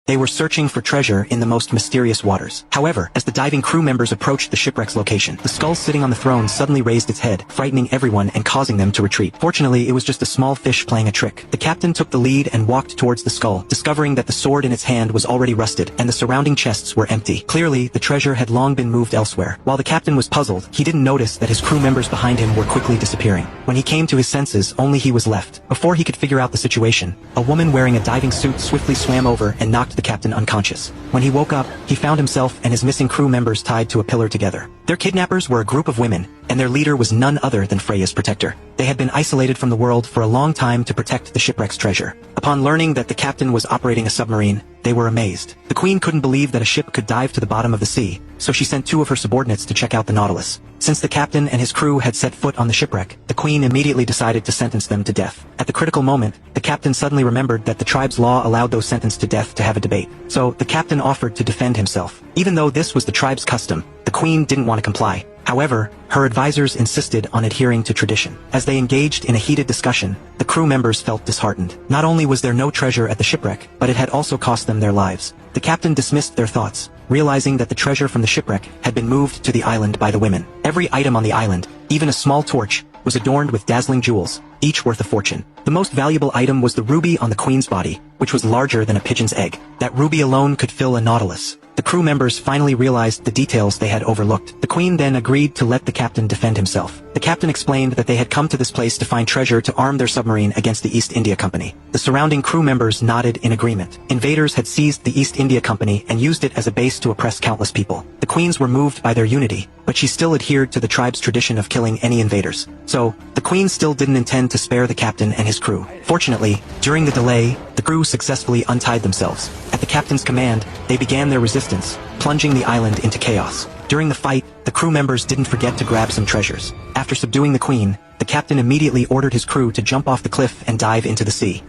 They were searching for treasure in the most mysterious waters. However, as the diving crew members approached the shipwreck's location, the skull sitting on the throne suddenly raised its head, frightening everyone and causing them to retreat. Fortunately, it was just a small fish playing a trick. The captain took the lead and walked towards the skull, discovering that the sword in its hand was already rusted, and the surrounding chests were empty. Clearly, the treasure had long been moved elsewhere. While the captain was puzzled, he didn't notice that his crew members behind him were quickly disappearing. When he came to his senses, only he was left. Before he could figure out the situation, a woman wearing a diving suit swiftly swam over and knocked the captain unconscious. When he woke up, he found himself and his missing crew members tied to a pillar together. Their kidnappers were a group of women, and their leader was none other than Freya's protector. They had been isolated from the world for a long time to protect the shipwreck's treasure. Upon learning that the captain was operating a submarine, they were amazed. The queen couldn't believe that a ship could dive to the bottom of the sea, so she sent 2 of her subordinates to check out the Nautilus. Since the captain and his crew had set foot on the shipwreck, the queen immediately decided to sentence them to death. At the critical moment, the captain suddenly remembered that the tribe's law allowed those sentenced to death to have a debate. So, the captain offered to defend himself. Even though this was the tribe's custom, the queen didn't want to comply. However, her advisors insisted on adhering to tradition. As they engaged in a heated discussion, the crew members felt disheartened. Not only was there no treasure at the shipwreck, but it had also cost them their lives. The captain dismissed their thoughts, realizing that the treasure from the shipwreck had been moved to the island by the women. Every item on the island, even a small torch, was adorned with dazzling jewels, each worth a fortune. The most valuable item was the ruby on the queen's body, which was larger than a pigeon's egg. That ruby alone could fill a Nautilus. The crew members finally realized the details they had overlooked. The queen then agreed to let the captain defend himself. The captain explained that they had come to this place to find treasure to arm their submarine against the East India Company. The surrounding crew members nodded in agreement. Invaders had seized the East India Company and used it as a base to oppress countless people. The queens were moved by their unity, but she still adhered to the tribe's tradition of killing any invaders. So, the queen still didn't intend to spare the captain and his crew. Fortunately, during the delay, the crew successfully untied themselves. At the captain's command, they began their resistance, plunging the island into chaos. During the fight, the crew members didn't forget to grab some treasures. After subduing the queen, the captain immediately ordered his crew to jump off the cliff and dive into the sea.